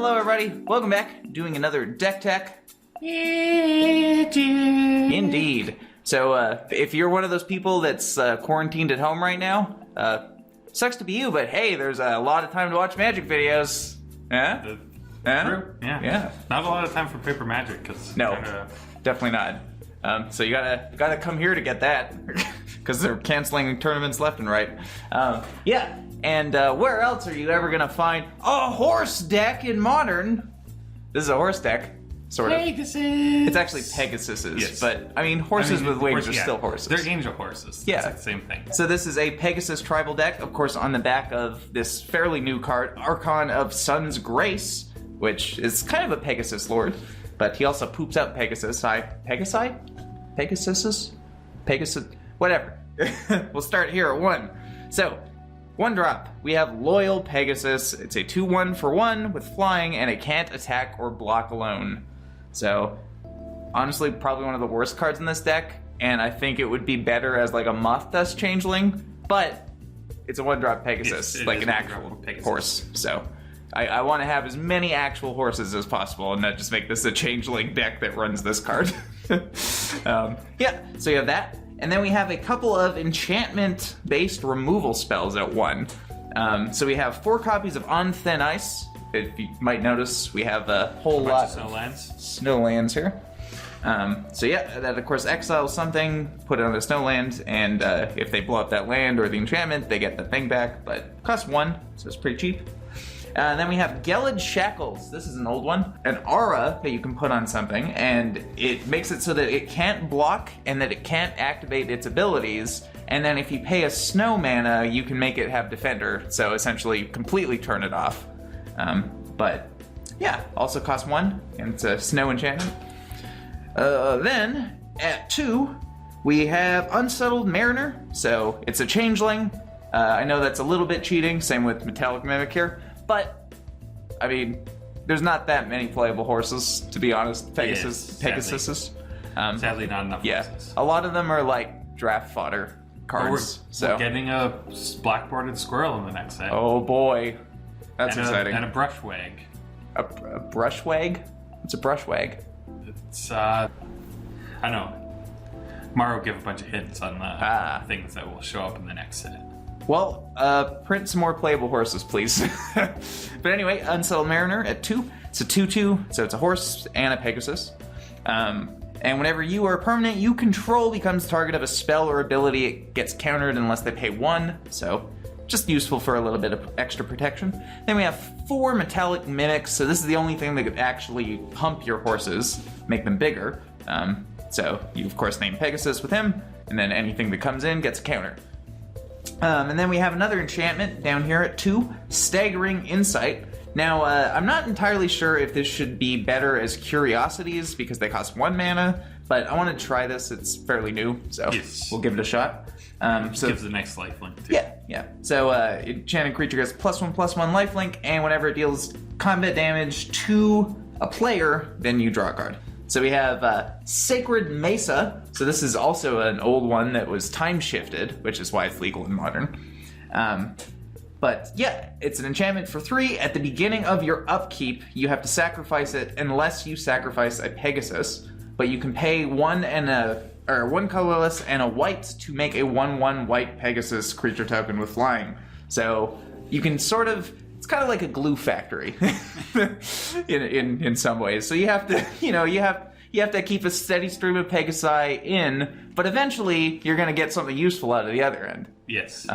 hello everybody. Welcome back. Doing another deck tech. Indeed. So if you're one of those people that's quarantined at home right now, sucks to be you, but hey, there's a lot of time to watch Magic videos. True. Yeah. Not a lot of time for paper Magic, because no, definitely not. So you gotta come here to get that, because they're canceling tournaments left and right. Yeah. And where else are you ever gonna find a horse deck in Modern? This is a horse deck, sort of. Pegasus. It's actually Pegasus's, yes. But I mean, horses with wings are still horses. They're angel horses. Yeah, it's like the same thing. So this is a Pegasus tribal deck. Of course, on the back of this fairly new card, Archon of Sun's Grace, which is kind of a Pegasus lord, but he also poops out Pegasus. Pegasus, whatever. We'll start here at 1. So. 1 drop, we have Loyal Pegasus. It's a 2/1 for 1 with flying, and it can't attack or block alone. So, honestly, probably one of the worst cards in this deck, and I think it would be better as like a Moth Dust Changeling, but it's a 1-drop Pegasus, yes, like an actual horse. So, I want to have as many actual horses as possible, and not just make this a Changeling deck that runs this card. Yeah, so you have that. And then we have a couple of enchantment-based removal spells at 1. So we have 4 copies of On Thin Ice. If you might notice, we have a whole lot of snowlands here. So yeah, that of course exiles something, put it on a snowland, and if they blow up that land or the enchantment, they get the thing back, but it costs 1, so it's pretty cheap. And then we have Gilad Shackles. This is an old one. An aura that you can put on something, and it makes it so that it can't block and that it can't activate its abilities. And then if you pay a snow mana, you can make it have Defender, so essentially completely turn it off. But yeah, also costs 1, and it's a snow enchantment. Then at 2, we have Unsettled Mariner. So it's a changeling. I know that's a little bit cheating, same with Metallic Mimic here. But, I mean, there's not that many playable horses, to be honest. Pegasuses. Sadly, not enough horses. A lot of them are like draft fodder cards. We're getting a black-bordered squirrel in the next set. Oh boy, that's exciting. And a brushwag. A brushwag? What's a brushwag? It's I know. Mara will give a bunch of hints on the things that will show up in the next set. Well, print some more playable horses, please. But anyway, Unsettled Mariner at 2. It's a 2/2, so it's a horse and a Pegasus. And whenever you are a permanent you control becomes target of a spell or ability, it gets countered unless they pay 1. So, just useful for a little bit of extra protection. Then we have 4 Metallic Mimics, so this is the only thing that could actually pump your horses, make them bigger. So, you of course name Pegasus with him, and then anything that comes in gets a counter. And then we have another enchantment down here at 2, Staggering Insight. Now, I'm not entirely sure if this should be better as curiosities because they cost 1 mana, but I want to try this. It's fairly new, so we'll give it a shot. So gives the next lifelink too. Yeah. So, enchanted creature gets +1/+1 lifelink, and whenever it deals combat damage to a player, then you draw a card. So we have Sacred Mesa. So this is also an old one that was time shifted, which is why it's legal in Modern. But yeah, it's an enchantment for 3. At the beginning of your upkeep, you have to sacrifice it unless you sacrifice a Pegasus. But you can pay 1 colorless and a white to make a 1/1 white Pegasus creature token with flying. So you can sort of. It's kind of like a glue factory in some ways. So you have to, you have to keep a steady stream of Pegasi in, but eventually you're going to get something useful out of the other end. Yes.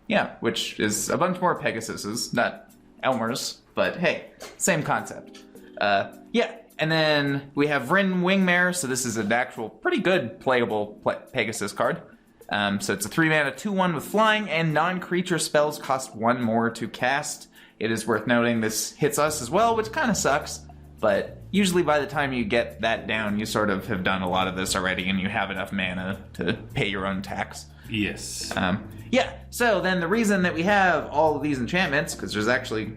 Yeah, which is a bunch more Pegasuses, not Elmers, but hey, same concept. Yeah, and then we have Vryn Wingmare. So this is an actual pretty good playable Pegasus card. So it's a 3-mana 2/1 with flying, and non-creature spells cost 1 more to cast. It is worth noting this hits us as well, which kind of sucks, but usually by the time you get that down, you sort of have done a lot of this already and you have enough mana to pay your own tax. Yes. Yeah, so then the reason that we have all of these enchantments, because there's actually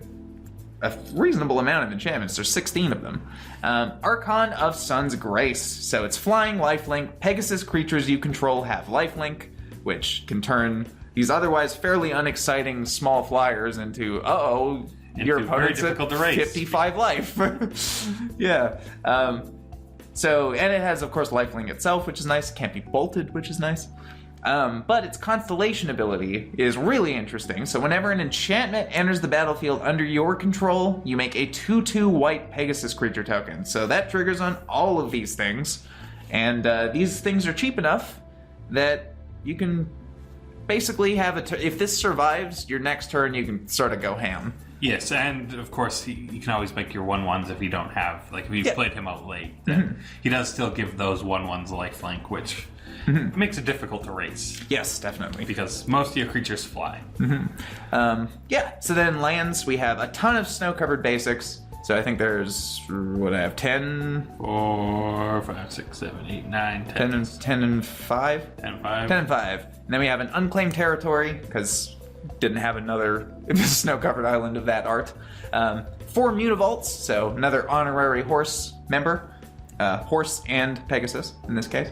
a reasonable amount of enchantments, there's 16 of them. Archon of Sun's Grace, so it's flying, lifelink, Pegasus creatures you control have lifelink, which can turn these otherwise fairly unexciting small flyers into, your opponent's at difficult to race. 55 life. Yeah. So, and it has, of course, lifelink itself, which is nice. It can't be bolted, which is nice. But its constellation ability is really interesting. So whenever an enchantment enters the battlefield under your control, you make a 2/2 white Pegasus creature token. So that triggers on all of these things. And these things are cheap enough that you can basically have if this survives, your next turn you can sort of go ham. Yes, and of course you can always make your 1/1s if you don't have, like if you played him out late, then he does still give those 1/1s lifelink, which makes it difficult to race. Yes, definitely. Because most of your creatures fly. Yeah, so then lands, we have a ton of snow-covered basics. So I think there's, what I have, 10? 4, 5, 6, 7, 8, 9, 10. 10 and 5? 10 and 5. 10 and 5. And then we have an unclaimed territory, because didn't have another snow-covered island of that art. 4 Mutavaults, so another honorary horse member. Horse and Pegasus, in this case.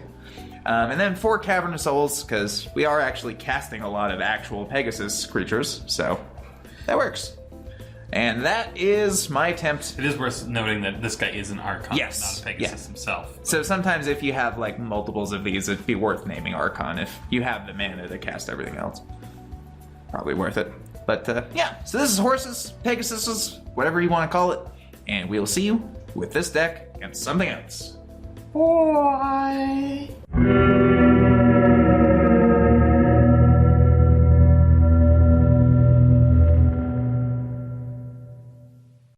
And then 4 Cavernous Souls, because we are actually casting a lot of actual Pegasus creatures, so that works. And that is my attempt. It is worth noting that this guy is an Archon, Yes, not a Pegasus himself. So sometimes if you have like multiples of these, it'd be worth naming Archon if you have the mana to cast everything else. Probably worth it. But yeah, so this is horses, Pegasuses, whatever you want to call it. And we'll see you with this deck and something else. Bye.